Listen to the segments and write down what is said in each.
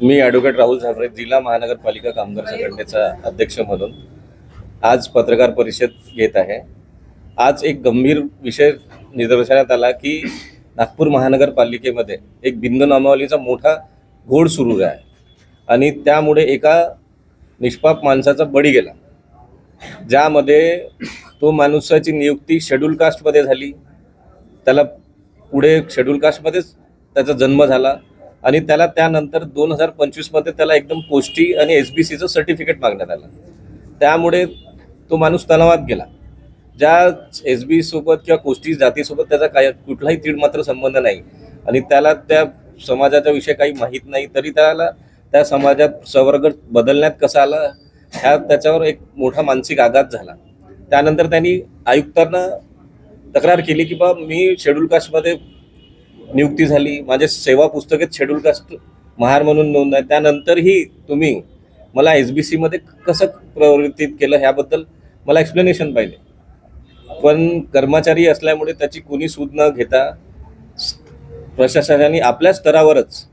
मी advocate Rahul Jhambare, जिल्हा महानगरपालिका कामगार संघटनेचा अध्यक्ष म्हणून आज पत्रकार परिषद घेत आहे. आज एक गंभीर विषय निदर्शनात आला की नागपूर महानगरपालिकेमध्ये एक बिंदू नामावलीचा मोठा घोळ सुरू आहे आणि त्यामुळे एका निष्पाप माणसाचा बळी गेला, ज्यामध्ये तो माणसाची नियुक्ती शेड्यूल कास्टमध्ये झाली. त्याला पुढे शेड्यूल कास्टमध्येच त्याचा जन्म झाला आणि त्याला त्यानंतर 2025मध्ये त्याला एकदम पोस्टी आणि SBCचं सर्टिफिकेट मागण्यात आलं. त्यामुळे तो माणूस तणावात गेला. ज्या SB सोबत किंवा कोष्टी जातीसोबत त्याचा कुठलाही तीड मात्र संबंध नाही आणि त्याला त्या समाजाच्या विषयी काही माहीत नाही, तरी त्याला त्या समाजात संवर्ग बदलण्यात कसा आला त्याच्यावर एक मोठा मानसिक आघात झाला. त्यानंतर त्यांनी आयुक्तांना तक्रार केली की बा मी शेड्यूल कास्टमध्ये नियुक्ती झाली, माझे सेवा पुस्तकेत शेड्यूल कास्ट महार म्हणून नोंद आहे, त्यानंतरही तुम्ही मला SBCमध्ये कसं प्रवृत्तीत केलं ह्याबद्दल मला एक्सप्लेनेशन पाहिजे. पण कर्मचारी असल्यामुळे त्याची कोणी सूद न घेता प्रशासनाने आपल्या स्तरावरच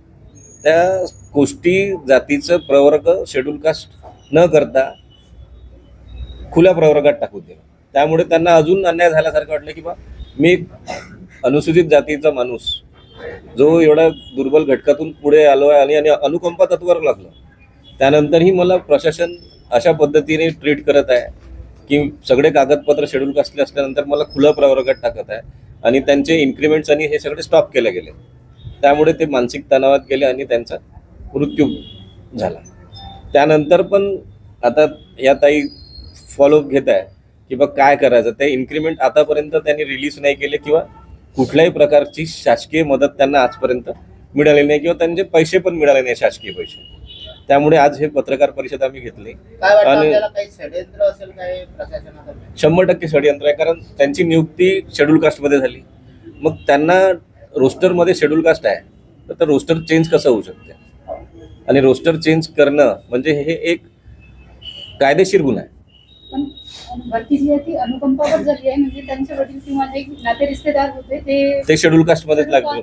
त्या कोष्टी जातीचं प्रवर्ग शेड्यूल कास्ट न करता खुल्या प्रवर्गात टाकून दिलं. त्यामुळे त्यांना अजून अन्याय झाल्यासारखं वाटलं की बा मी अनुसूचित जातीचा माणूस जो एवढा दुर्बल घटकातून पुढे आलो आहे आणि अनुकंपा तत्वावर लागलो, त्यानंतरही मला प्रशासन अशा पद्धतीने ट्रीट करत आहे की सगळे कागदपत्र शेड्यूल कास्टले असल्यानंतर मला खुल्या प्रवर्गात टाकत आहे आणि त्यांचे इन्क्रिमेंट्स आणि हे सगळे स्टॉप केले गेले. त्यामुळे ते मानसिक तणावात गेले आणि त्यांचा मृत्यू झाला. त्यानंतर पण आता या ताई फॉलोअप घेत आहे की बा काय करायचं. ते इन्क्रिमेंट आतापर्यंत त्यांनी रिलीज नाही केले किंवा कुठल्याही प्रकारची शासकीय मदत त्यांना आजपर्यंत मिळाली नाही किंवा त्यांचे पैसे पण मिळाले नाही, शासकीय पैसे. त्यामुळे आज हे पत्रकार परिषद आम्ही घेतली आणि 100% षडयंत्र आहे. कारण त्यांची नियुक्ती शेड्यूल कास्टमध्ये झाली, मग त्यांना रोस्टरमध्ये शेड्यूल कास्ट आहे तर रोस्टर चेंज कसं होऊ शकते आणि रोस्टर चेंज करणं म्हणजे हे एक कायदेशीर गुन्हा आहे. भरती जी आहे ती अनुकंपावर झाली आहे, म्हणजे त्यांचे वडील किंवा एक नाते रिश्तेदार होते ते शेड्यूल कास्टमध्येच लागले.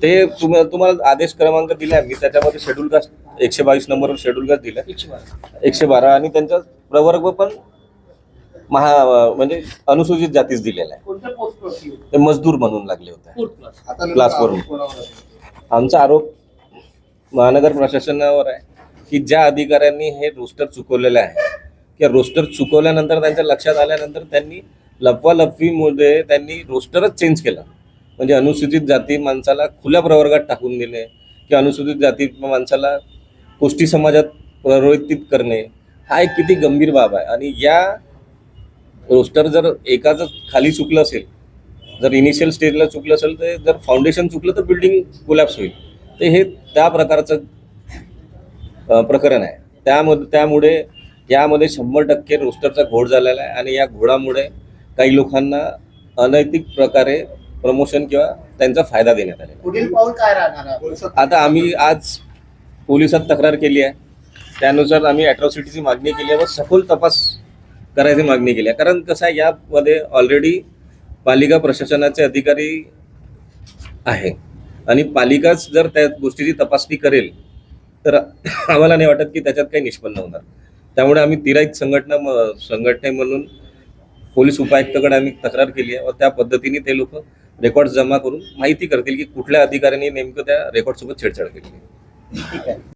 ते तुम्हाला आदेश क्रमांक दिला मी, त्याच्यामध्ये शेड्यूल कास्ट 122 नंबरवर शेड्यूल कास्ट दिला 112 आणि त्यांचा प्रवर्ग पण म्हणजे अनुसूचित जातीच दिलेला आहे. ते मजदूर म्हणून लागले होते क्लास 4. आमचा आरोप महानगर प्रशासनावर आहे की ज्या अधिकाऱ्यांनी हे रोस्टर चुकवलेलं आहे किंवा रोस्टर चुकवल्यानंतर त्यांच्या लक्षात आल्यानंतर त्यांनी लपवालपवीमध्ये त्यांनी रोस्टरच चेंज केला. म्हणजे अनुसूचित जाती माणसाला खुल्या प्रवर्गात टाकून दिले किंवा अनुसूचित जाती माणसाला कोष्टी समाजात प्रवृत्तीत करणे हा एक किती गंभीर बाब आहे. आणि या रोस्टर जर एकाच खाली चुकलं असेल, जर इनिशियल स्टेजला चुकलं असेल, तर जर फाउंडेशन चुकलं तर बिल्डिंग कोलॅप्स होईल. तर हे त्या प्रकारचं प्रकरण आहे. त्यामुळे यामध्ये 100% रोस्टरचा घोळ झालेला आहे आणि या घोळामुळे काही लोकांना अनैतिक प्रकारे प्रमोशन किंवा त्यांचा फायदा देण्यात आलेला. पुढील पाऊल काय राहणार? आता आम्ही आज पोलिसात तक्रार केली आहे, त्यानुसार आम्ही अॅट्रॉसिटीची मागणी केली आहे व सखोल तपास करायची मागणी केली आहे. कारण कसं आहे, यामध्ये ऑलरेडी पालिका प्रशासनाचे अधिकारी आहे आणि पालिकाच जर त्या गोष्टीची तपासणी करेल तर आम्हाला नाही वाटत की त्याच्यात काही निष्पन्न होणार. त्यामुळे आम्ही तिराईत संघटने म्हणून पोलीस उपायुक्ताकडे आम्ही तक्रार केली आहे व त्या पद्धतीने ते लोक रेकॉर्ड जमा करून माहिती करतील की कुठल्या अधिकाऱ्यांनी नेमकं त्या रेकॉर्डसोबत छेडछाड केली. ठीक आहे.